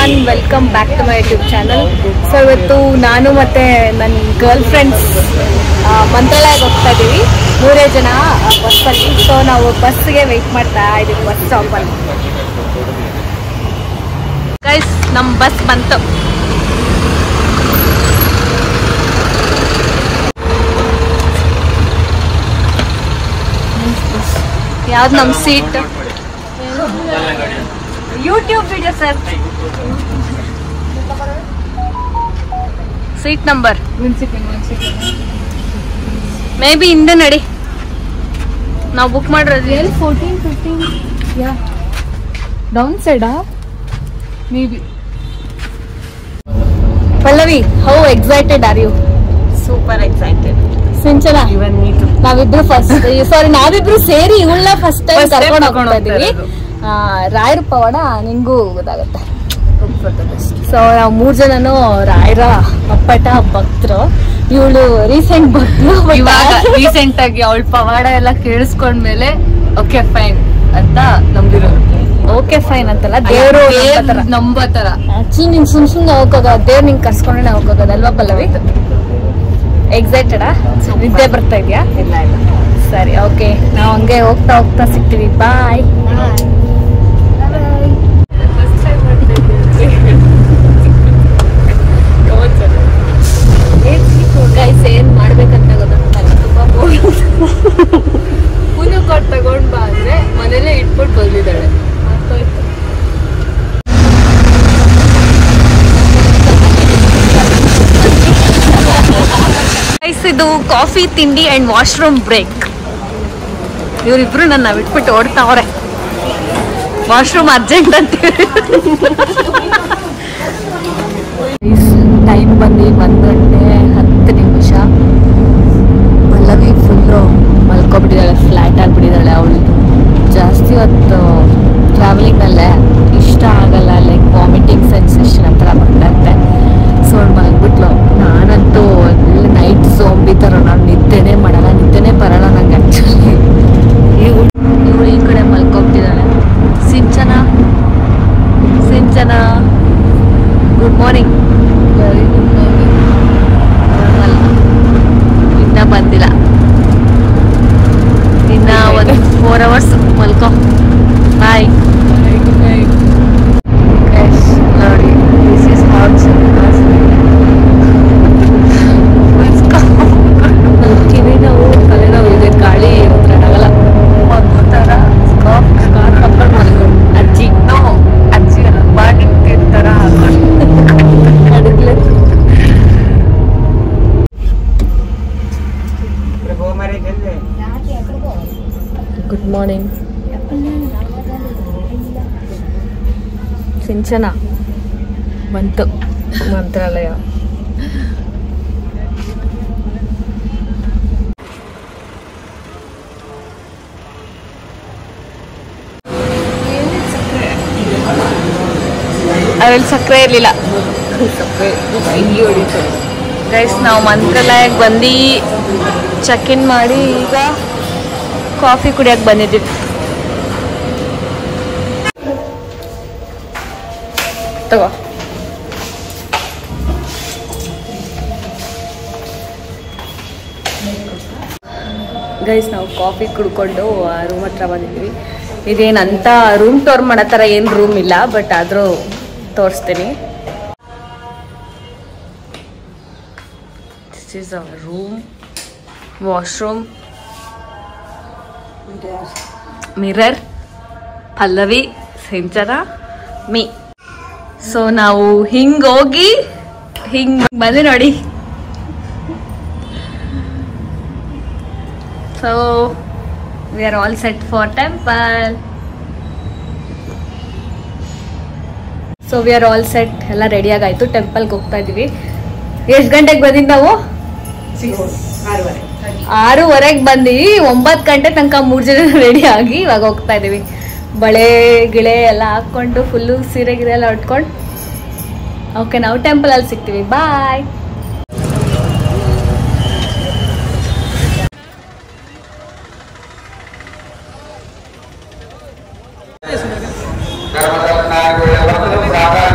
Everyone, welcome back to my YouTube channel. So ಇವತ್ತು ನಾನು ಮತ್ತು ನನ್ನ ಗರ್ಲ್ ಫ್ರೆಂಡ್ಸ್ ಮಂತ್ರಾಲಯಕ್ಕೆ ಹೋಗ್ತಾ ಇದ್ದೀವಿ. 3 ಜನ ಬಸ್ಸಲ್ಲಿ. ಸೊ ನಾವು ಬಸ್ಸಿಗೆ ವೆಯ್ಟ್ ಮಾಡ್ತಾ ಇದ್ದೀವಿ ಬಸ್ ಸ್ಟಾಪಲ್ಲಿ. ಗೈಸ್, ನಮ್ಮ ಬಸ್ ಬಂತು. ಯಾವ್ದು ನಮ್ಮ seat? YouTube video sir. Seat number maybe ಹಿಂದೆ ನಡಿ. ನಾವು ಬುಕ್ ಮಾಡಿರೋದು 14-15 ಡೌನ್ ಸೈಡಾ maybe. Pallavi, how excited are you? Super excited. Sinchana, ನಾವಿಬ್ರು ಫಸ್ಟ್, ಸಾರಿ ನಾವಿಬ್ರು ಸೇರಿ ಇವಳನ್ನ ಫಸ್ಟ್ ಟೈಮ್ ಕರ್ಕೊಂಡು ಹೋಗ್ತಾ ಇದೀವಿ. ರಾಯರ ಪವಾಡ ನಿಂಗೂ ಗೊತ್ತಾಗುತ್ತೆ. ಸೊ ನಾವು 3 ಜನನು ರಾಯರ ಅಪ್ಪಟ ಭಕ್ತರು. ಇವಳು ರೀಸೆಂಟ್ ಭಕ್ತರು. ಇವಾಗ ರೀಸೆಂಟ್ ಆಗಿ ಅವಳ ಪವಾಡ ಎಲ್ಲ ಕೇಳಿಸ್ಕೊಂಡ್ಮೇಲೆ ಓಕೆ ಫೈನ್ ಅಂತ ನಂಬಿರೋರು. ಓಕೆ ಫೈನ್ ಅಂತಲ್ಲ, ದೇವ್ರು ನಂಬೋ ತರ. ಆಕ್ಚುಲಿ ನೀನ್ ಸುಮ್ನೆ ಹೋಗೋದ, ದೇವ್ರು ನಿಂಗೆ ಕರ್ಸ್ಕೊಂಡೆ ಹೋಗೋದಲ್ವಾ ಪಲ್ಲವಿ? ಎಕ್ಸೈಟೆಡಾ? ನಿದ್ದೆ ಬರ್ತಾ ಇದೆಯಾ? ಇಲ್ಲ ಇಲ್ಲ, ಸರಿ, ಓಕೆ. ನಾವು ಹಂಗೆ ಹೋಗ್ತಾ ಹೋಗ್ತಾ ಸಿಗ್ತೀವಿ. ಬಾಯ್. ಗೈಸ್, ಏನ್ ಮಾಡ್ಬೇಕಂತ ಗೊತ್ತಾಗ್ತಲ್ಲ. ತುಂಬಾ ಪುನಃ ಕೊಟ್ಟು ತಗೊಂಡ್ ಬಾ ಅಂದ್ರೆ ಮನೇಲೆ ಇಟ್ಬಿಟ್ಟು ಬಂದಿದ್ದಾಳೆ. ಇದು ಕಾಫಿ, ತಿಂಡಿ ಅಂಡ್ ವಾಶ್ರೂಮ್ ಬ್ರೇಕ್. ಇವರಿಬ್ರು ನನ್ನ ಬಿಟ್ಬಿಟ್ಟು ಓಡ್ತಾವ್ರೆ. ವಾಶ್ರೂಮ್ ಅರ್ಜೆಂಟ್ ಅಂತೇಳಿ. ಟೈಮ್ ಬಂದು 1 ಗಂಟೆ 10 ನಿಮಿಷ. ಪಲ್ಲವಿ ಫುಲ್ಲು ಮಲ್ಕೊಬಿಟ್ಟಿದ್ದಾಳೆ, ಫ್ಲ್ಯಾಟ್ ಆಗಿಬಿಟ್ಟಿದ್ದಾಳೆ. ಅವಳು ಜಾಸ್ತಿ ಹೊತ್ತು ಟ್ರಾವೆಲಿಂಗಲ್ಲೇ ಇಷ್ಟ ಆಗಲ್ಲ, ಲೈಕ್ ವಾಮಿಟಿಂಗ್ ಸೆನ್ಸೇಷನ್ ಆ ಥರ ಬರ್ತಾ ಇರುತ್ತೆ. ಸೊ ಮಲ್ಬಿಟ್ಲು. ನಾನಂತೂ ನೈಟ್ ಝೋಂಬಿ ಥರ, ನಾನು ನಿದ್ದೆನೇ ಮಾಡಲ್ಲ, ನಿದ್ದೆನೇ ಬರಲ್ಲ ನಂಗೆ ಆ್ಯಕ್ಚುಲಿ. ಇವಳು ಈ ಕಡೆ ಮಲ್ಕೊಬಿಟ್ಟಿದ್ದಾಳೆ. Sinchana, good morning. Very good morning. ಇನ್ನೂ ಬಂದಿಲ್ಲ. ಇನ್ನು ಒಂದು 4 hours ಮಲ್ಕೊ. ಬಾಯ್. ನೋಡಿ, ದಿಸ್ ಇಸ್ ಹೌ ಕಿವಿ ನೋವು, ತಲೆನೋವು ಇದೆ, ಗಾಳಿ ಆಗಲ್ಲ. ಒಂದು ಥರ ಸ್ಕಾರ್ಫ್ ಹಾಕೊಂಡು ಮಲ್ಕೊಂಡು. ಅಜ್ಜಿ ಅಲ್ಲ, ಬಾಡಿಗೆ ಥರ ಹಾಕೊಂಡು ಅಡುಗೆ. Good morning. ಸಿಂಚನ ಬಂತು ಮಂತ್ರಾಲಯ. ಅದ್ರಲ್ಲಿ ಸಕ್ಕರೆ ಇರಲಿಲ್ಲ. ಗೈಸ್, ನಾವು ಮಂತ್ರಾಲಯಕ್ಕೆ ಬಂದು ಚೆಕ್ ಇನ್ ಮಾಡಿ ಈಗ ಕಾಫಿ ಕುಡಿಯಕ್ಕೆ ಬಂದಿದ್ದೀವಿ. ತಗೋ. ಗೈಸ್, ನಾವು ಕಾಫಿ ಕುಡ್ಕೊಂಡು ರೂಮ್ ಹತ್ರ ಬಂದಿದ್ವಿ. ಇದೇನಂತ ರೂಮ್ ಟೂರ್ ಮಾಡೋ ಥರ ಏನು ರೂಮ್ ಇಲ್ಲ, ಬಟ್ ಆದರೂ ತೋರಿಸ್ತೀನಿ. This is our room, washroom, mirror, Pallavi, Sinchana, me. So ನಾವು ಹಿಂಗೋಗಿ ಬಂದೆ ನೋಡಿ. So we are all set for temple. So we are all set, ಎಲ್ಲ ರೆಡಿ ಆಗಾಯ್ತು. ಟೆಂಪಲ್ಗೆ ಹೋಗ್ತಾ ಇದೀವಿ. ಎಷ್ಟು ಗಂಟೆಗೆ ಬಂದಿದ್ದು ನಾವು? 6:30ಗೆ ಬಂದಿವಿ. 9 ಗಂಟೆ ತನಕ 3 ಜನ ರೆಡಿ ಆಗಿ ಇವಾಗ ಹೋಗ್ತಾ ಇದೀವಿ. ಬಳೆ ಗಿಳೆ ಎಲ್ಲ ಹಾಕ್ಕೊಂಡು ಫುಲ್ಲು ಸೀರೆ ಗಿರೆ ಎಲ್ಲ ಉಟ್ಕೊಂಡು. ಓಕೆ, ನಾವು ಟೆಂಪಲಲ್ಲಿ ಸಿಗ್ತೀವಿ. ಬಾಯ್.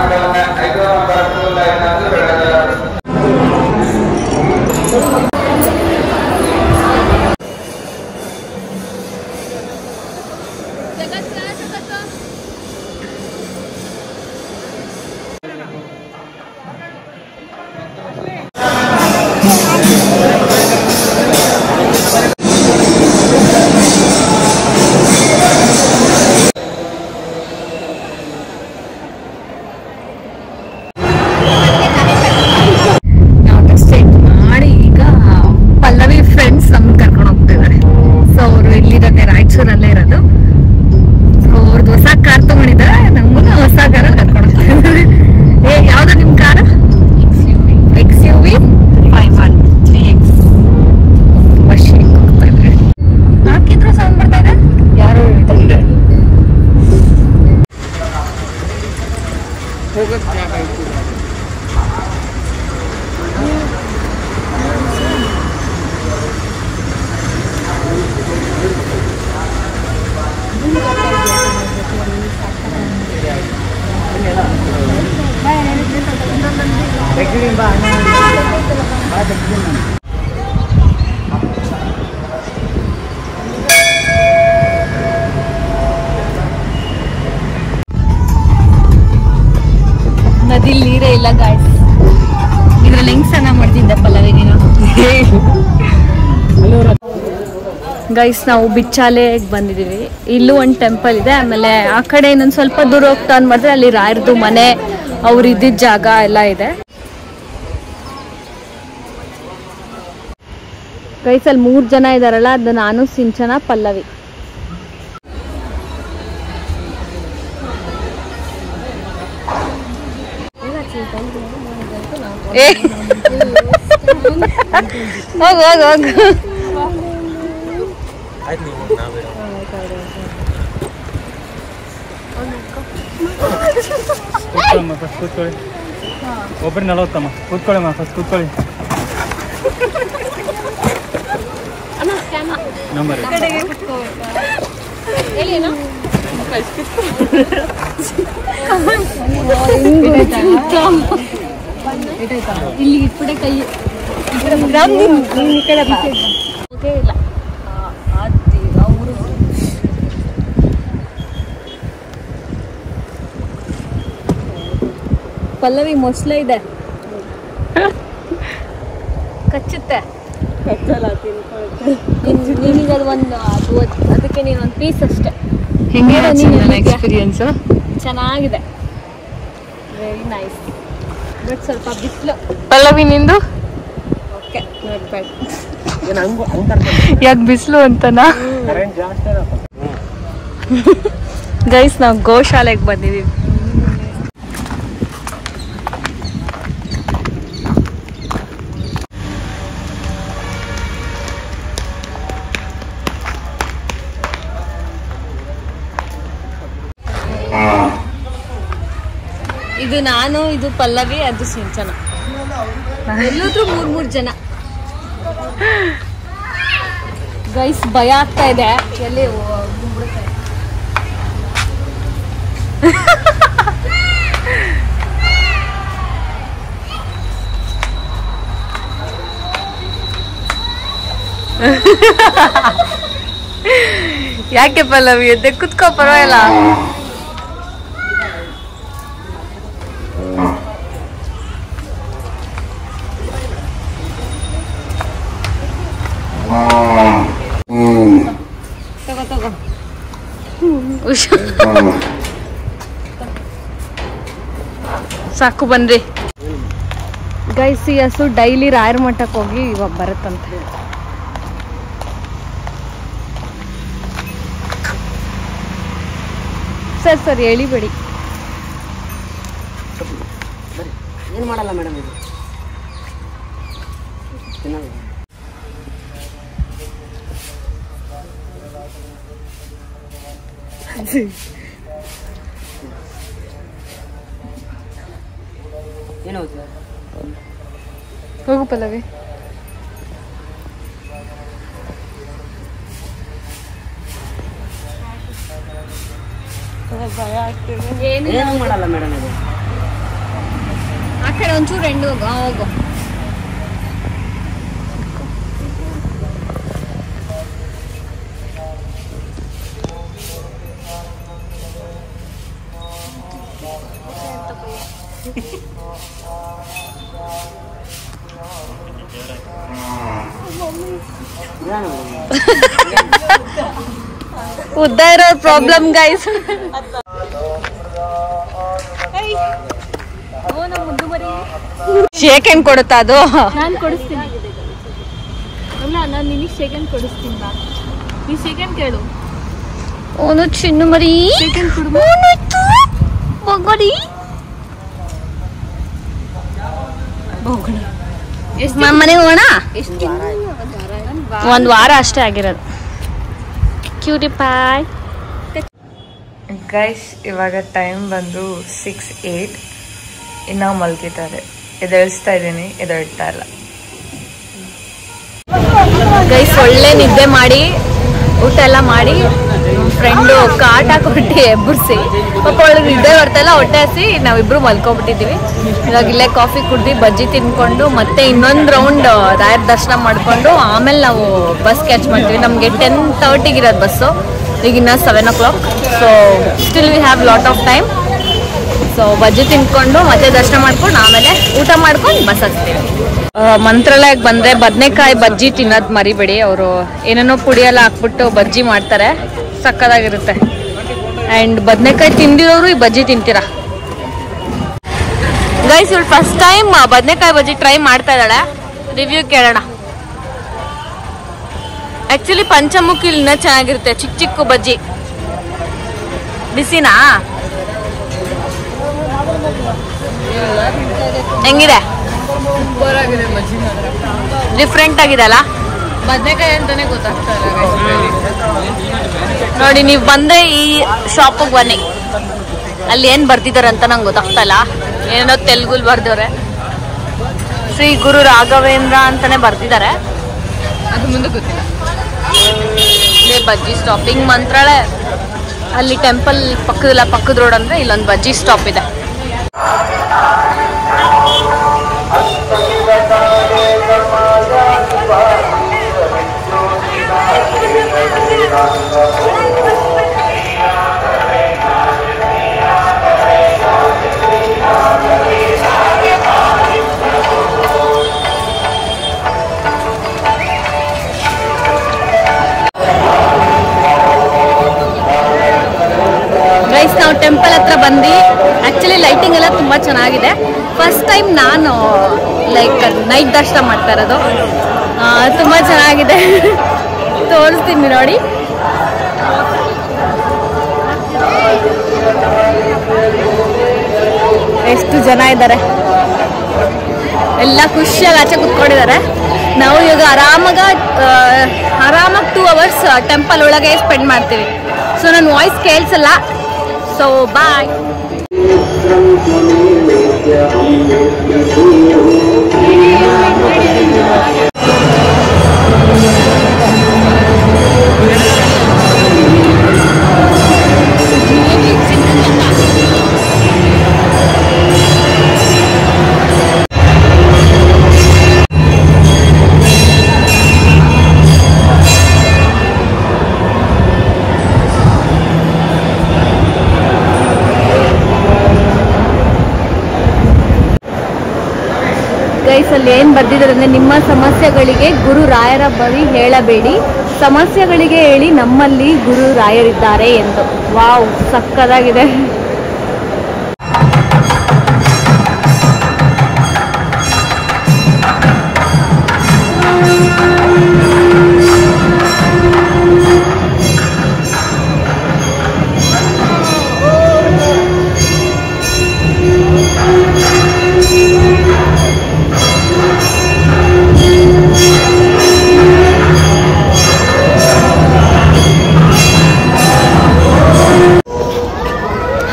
ಧರ್ಮದರ್ಶನ ಹೋಗೋದು ಜಾಗ ಐತಿ. ನದಿಲಿ ನೀರೇ ಇಲ್ಲ ಗಾಯ್ಸ್. ಇದ್ರಲ್ಲಿ ಹೆಂಗ್ ಸ್ನಾನ ಮಾಡ್ತಿದ್ದೆ ಪಲ್ಲವಿ ನೀನು? ಗೈಸ್ ನಾವು ಬಿಚ್ಚಾಲೆಗೆ ಬಂದಿದ್ದೀವಿ. ಇಲ್ಲೂ ಒಂದು ಟೆಂಪಲ್ ಇದೆ. ಆಮೇಲೆ ಆ ಕಡೆ ಇನ್ನೊಂದು ಸ್ವಲ್ಪ ದೂರ ಹೋಗಿ ಟರ್ನ್ ಮಾಡಿದ್ರೆ ಅಲ್ಲಿ ರಾಯರದು ಮನೆ, ಅವ್ರು ಇದ್ದಿದ್ದ ಜಾಗ ಎಲ್ಲ ಇದೆ. ಗೈಸ್ ಅಲ್ಲಿ 3 ಜನ ಇದಾರಲ್ಲ, ಅದು ನಾನು, ಸಿಂಚನ, ಪಲ್ಲವಿ. ಹೋಗು ಹೋಗು ಹೋಗು. ಕೂತ್ಕೊಳ್ಳಿ. ಒಬ್ಬರು 40 ಕೂತ್ಕೊಳ್ಳಿ ಫಸ್ಟ್ ಕೂತ್ಕೊಳ್ಳಿ. ನಂಬರ್ ಇಲ್ಲಿ ಇಟ್ಬಿಡೆ ಕೈ ಇಲ್ಲ. ಪಲ್ಲವಿ ಮೊಸಳೆ ಇದೆ, ಕಚ್ಚುತ್ತೆ. ನೀನೀಗ ಅದಕ್ಕೆ ನೀನು ಒಂದು ಪೀಸ್ ಅಷ್ಟೇ. ಹೆಂಗೆ ಎಕ್ಸ್ಪೀರಿಯನ್ಸ್? ಚೆನ್ನಾಗಿದೆ, ವೆರಿ ನೈಸ್. ಬಟ್ ಸ್ವಲ್ಪ ಬಿಸಿಲು. ಪಲ್ಲವಿ ನಿಂದು ಓಕೆ, ನಾಟ್ ಬ್ಯಾಡ್. ಯಾಕೆ ಬಿಸಿಲು ಅಂತನಾ? ಗೈಸ್ ನಾವು ಗೋಶಾಲೆಗೆ ಬಂದಿದ್ದೀವಿ. ಇದು ನಾನು, ಇದು ಪಲ್ಲವಿ, ಅದು ಸಿಂಚನ. ಎಲ್ಲಾದ್ರೂ 3 ಜನ. ಗೈಸ್ ಭಯ ಆಗ್ತಾ ಇದೆ. ಎಲ್ಲಿ ಯಾಕೆ ಪಲ್ಲವಿ ಎದ್ದೆ ಕುತ್ಕೋ, ಪರವಾಗಿಲ್ಲ. ತಗೋ ತಗೋ. ಸಾಕು ಬನ್ರಿ. ಗೈಸ್ ಈ ಹಸು ಡೈಲಿ ರಾಯರ ಮಠಕ್ಕೆ ಹೋಗಿ ಇವಾಗ ಬರುತ್ತಂತೆ. ಸರ್ ಹೇಳಿಬೇಡಿ. ಏನು ಮಾಡಲ್ಲ ಮೇಡಮ್, ಇದು ಏನು ಹೋಗು ಪಲ್ಲವಿ. ಏನು ಮಾಡಲ್ಲ ಮೇಡಮ್, ಇದು ಆ ಕಡೆ ಒಂಚೂರು ಎಂಡು ಹೋಗು. ಹೋಗು. ಉದ್ದ ಇರೋ ಪ್ರಾಬ್ಲಮ್ ಗೈಸ್. ಶೇಕ್ ಹೆಂಗ್ ಕೊಡುತ್ತಾ ಅದು? ನಾನು ಕೊಡಿಸ್ತೀನಿ. ಅಲ್ಲ, ನಾನು ನಿನಗೆ ಸೆಕೆಂಡ್ ಕೊಡಿಸ್ತೀನಿ. ನೀ ಸೆಕೆಂಡ್ ಕೇಳು. ಓನು ಚಿನ್ನು ಮರಿ. ಸೆಕೆಂಡ್ ಕೊಡು. ಬೊಗಡಿ ಮನೆಗೆ ಹೋಗೋಣ. ಒಂದು ವಾರ ಅಷ್ಟೇ ಆಗಿರೋದು. ಕ್ಯೂಟಿ ಪಾಯ್. ಗೈಸ್ ಇವಾಗ ಟೈಮ್ ಬಂದು 6:08. ಇನ್ನೂ ಮಲ್ಗಿದ್ದಾರೆ. ಎದ್ದೇಳಿಸ್ತಾ ಇದ್ದೀನಿ, ಎದ್ದೇಳ್ತಾ ಇಲ್ಲ. ಗೈಸ್ ಒಳ್ಳೆ ನಿದ್ದೆ ಮಾಡಿ ಊಟ ಎಲ್ಲ ಮಾಡಿ ಫ್ರೆಂಡು ಕಾಟ ಕೊಟ್ಟು ಎಬ್ಬರಿಸಿ ಪಾಪ ಒಳಗೆ ನಿದ್ದೆ ಬರ್ತಾಯಿಲ್ಲ, ಹೊಟ್ಟೆ ಹಸಿ ನಾವಿಬ್ರು ಮಲ್ಕೊಬಿಟ್ಟಿದ್ದೀವಿ. ಇವಾಗ ಇಲ್ಲೇ ಕಾಫಿ ಕುಡ್ದು ಬಜ್ಜಿ ತಿನ್ಕೊಂಡು ಮತ್ತೆ ಇನ್ನೊಂದು ರೌಂಡ್ ರಾಯರ ದರ್ಶನ ಮಾಡಿಕೊಂಡು ಆಮೇಲೆ ನಾವು ಬಸ್ ಕ್ಯಾಚ್ ಮಾಡ್ತೀವಿ. ನಮಗೆ 10:30 ಇರೋದು ಬಸ್ಸು, ಈಗ ಇನ್ನೂ 7 o'clock. So still we have lot of time. So bajji ತಿನ್ಕೊಂಡು ಮತ್ತೆ ದರ್ಶನ ಮಾಡ್ಕೊಂಡು ಆಮೇಲೆ ಊಟ ಮಾಡ್ಕೊಂಡು ಬಸ್ ಹಚ್ತೀವಿ. ಮಂತ್ರಾಲಯಕ್ಕೆ ಬಂದರೆ ಬದನೆಕಾಯಿ ಬಜ್ಜಿ ತಿನ್ನೋದು ಮರಿಬೇಡಿ. ಅವರು ಏನೇನೋ ಪುಡಿ ಎಲ್ಲ ಹಾಕ್ಬಿಟ್ಟು ಬಜ್ಜಿ ಮಾಡ್ತಾರೆ, ಸಕ್ಕದಾಗಿರುತ್ತೆ. ಆ್ಯಂಡ್ ಬದನೆಕಾಯಿ ತಿಂದಿರೋರು ಈ ಬಜ್ಜಿ ತಿಂತೀರಾ. ಗೈಸ್ ಇವಳು ಫಸ್ಟ್ ಟೈಮ್ ಬದನೆಕಾಯಿ ಬಜ್ಜಿ ಟ್ರೈ ಮಾಡ್ತಾ ಇದ್ದಾಳೆ, ರಿವ್ಯೂ ಕೇಳೋಣ. ಆ್ಯಕ್ಚುಲಿ ಪಂಚಮುಖಿ ಇನ್ನೂ ಚೆನ್ನಾಗಿರುತ್ತೆ, ಚಿಕ್ಕ ಚಿಕ್ಕ ಬಜ್ಜಿ. ಬಿಸಿನಾ ಹೆಂಗಿದೆ? ಡಿಫ್ರೆಂಟ್ ಆಗಿದೆ ಅಲ್ಲ? ಬದನೆಕಾಯಿ ಅಂತಾನೆ ಗೊತ್ತಾಗ್ತಾ ಇಲ್ಲ. ನೋಡಿ ನೀವು ಬಂದ್ರೆ ಈ ಶಾಪಿಗೆ ಬನ್ನಿ, ಅಲ್ಲಿ ಏನ್ ಬರ್ತಿದಾರೆ ಅಂತ ನಂಗೆ ಗೊತ್ತಾಗ್ತಾ ಇಲ್ಲ. ಏನೋ ತೆಲುಗುಲ್ ಬರ್ದವ್ರೆ, ಶ್ರೀ ಗುರು ರಾಘವೇಂದ್ರ ಅಂತಾನೆ ಬರ್ತಿದ್ದಾರೆ. ಅದು ಮುಂದೆ ಗೊತ್ತಿಲ್ಲ. ಇಲ್ಲೇ ಬಜ್ಜಿ ಸ್ಟಾಪ್. ಹಿಂಗ್ ಮಂತ್ರಾಲಯ ಅಲ್ಲಿ ಟೆಂಪಲ್ ಪಕ್ಕದ ರೋಡ್ ಅಂದ್ರೆ ಇಲ್ಲೊಂದು ಬಜ್ಜಿ ಸ್ಟಾಪ್ ಇದೆ. ಗೈಸ್ ನಾವು ಟೆಂಪಲ್ ಹತ್ರ ಬಂದು ಆ್ಯಕ್ಚುಲಿ ಲೈಟಿಂಗ್ ಎಲ್ಲ ತುಂಬ ಚೆನ್ನಾಗಿದೆ. ಫಸ್ಟ್ ಟೈಮ್ ನಾನು ಲೈಕ್ ನೈಟ್ ದರ್ಶನ ಮಾಡ್ತಾ ಇರೋದು, ತುಂಬ ಚೆನ್ನಾಗಿದೆ. ತೋರಿಸ್ತೀನಿ ನೋಡಿ. ಎಷ್ಟು ಜನ ಇದ್ದಾರೆ, ಎಲ್ಲ ಖುಷಿಯಾಗಿ ಆಚೆ ಕುತ್ಕೊಂಡಿದ್ದಾರೆ. ನಾವು ಇವಾಗ ಆರಾಮಾಗಿ 2 hours ಟೆಂಪಲ್ ಒಳಗೆ ಸ್ಪೆಂಡ್ ಮಾಡ್ತೀವಿ. ಸೊ ನನ್ನ ವಾಯ್ಸ್ ಕೇಳಿಸಲ್ಲ, ಸೊ ಬಾಯ್. ಗೈಸಲ್ಲಿ ಏನು ಬರ್ದಿದ್ದಾರೆ ಅಂದರೆ, ನಿಮ್ಮ ಸಮಸ್ಯೆಗಳಿಗೆ ಗುರು ರಾಯರ ಬಳಿ ಹೇಳಬೇಡಿ, ಸಮಸ್ಯೆಗಳಿಗೆ ಹೇಳಿ ನಮ್ಮಲ್ಲಿ ಗುರು ರಾಯರಿದ್ದಾರೆ ಎಂದು. ವಾವ್, ಸಕ್ಕದಾಗಿದೆ.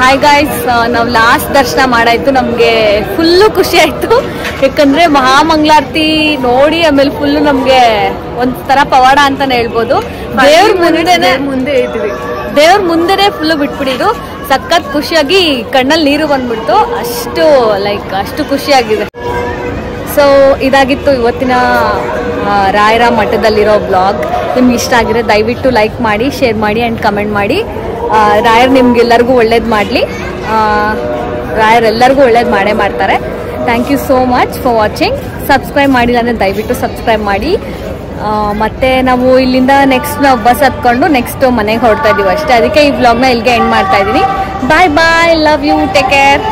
ಹಾಯ್ ಗಾಯ್ಸ್, ನಾವು ಲಾಸ್ಟ್ ದರ್ಶನ ಮಾಡಾಯ್ತು. ನಮಗೆ ಫುಲ್ಲು ಖುಷಿ ಆಯಿತು, ಯಾಕಂದರೆ ಮಹಾಮಂಗಳಾರತಿ ನೋಡಿ ಆಮೇಲೆ ಫುಲ್ಲು ನಮಗೆ ಒಂಥರ ಪವಾಡ ಅಂತಲೇ ಹೇಳ್ಬೋದು. ದೇವ್ರ ಮುಂದೆನೇ ಫುಲ್ಲು ಬಿಟ್ಬಿಟ್ಟಿದ್ದು. ಸಖತ್ ಖುಷಿಯಾಗಿ ಕಣ್ಣಲ್ಲಿ ನೀರು ಬಂದ್ಬಿಡ್ತು, ಅಷ್ಟು ಖುಷಿಯಾಗಿದೆ. ಸೊ ಇದಾಗಿತ್ತು ಇವತ್ತಿನ ರಾಯರ ಮಠದಲ್ಲಿರೋ ಬ್ಲಾಗ್. ನಿಮ್ಗೆ ಇಷ್ಟ ಆಗಿದ್ರೆ ದಯವಿಟ್ಟು ಲೈಕ್ ಮಾಡಿ, ಶೇರ್ ಮಾಡಿ ಆ್ಯಂಡ್ ಕಮೆಂಟ್ ಮಾಡಿ. ರಾಯರ್ ನಿಮ್ಗೆಲ್ಲರಿಗೂ ಒಳ್ಳೇದು ಮಾಡಲಿ. ರಾಯರೆಲ್ಲರಿಗೂ ಒಳ್ಳೇದು ಮಾಡೇ ಮಾಡ್ತಾರೆ. Thank you so much for watching. Subscribe ಮಾಡಿಲ್ಲ ಅಂದರೆ ದಯವಿಟ್ಟು ಸಬ್ಸ್ಕ್ರೈಬ್ ಮಾಡಿ. ಮತ್ತು ನಾವು ಇಲ್ಲಿಂದ ನೆಕ್ಸ್ಟ್ ನಾವು ಬಸ್ ಹತ್ಕೊಂಡು ನೆಕ್ಸ್ಟ್ ಮನೆಗೆ ಹೊರಡ್ತಾ ಇದ್ದೀವಿ ಅಷ್ಟೇ. ಅದಕ್ಕೆ ಈ ವ್ಲಾಗ್ನ ಇಲ್ಲಿಗೆ ಎಂಡ್ ಮಾಡ್ತಾ ಇದ್ದೀನಿ. ಬಾಯ್ ಬಾಯ್, ಲವ್ ಯು, ಟೇಕ್ ಕೇರ್.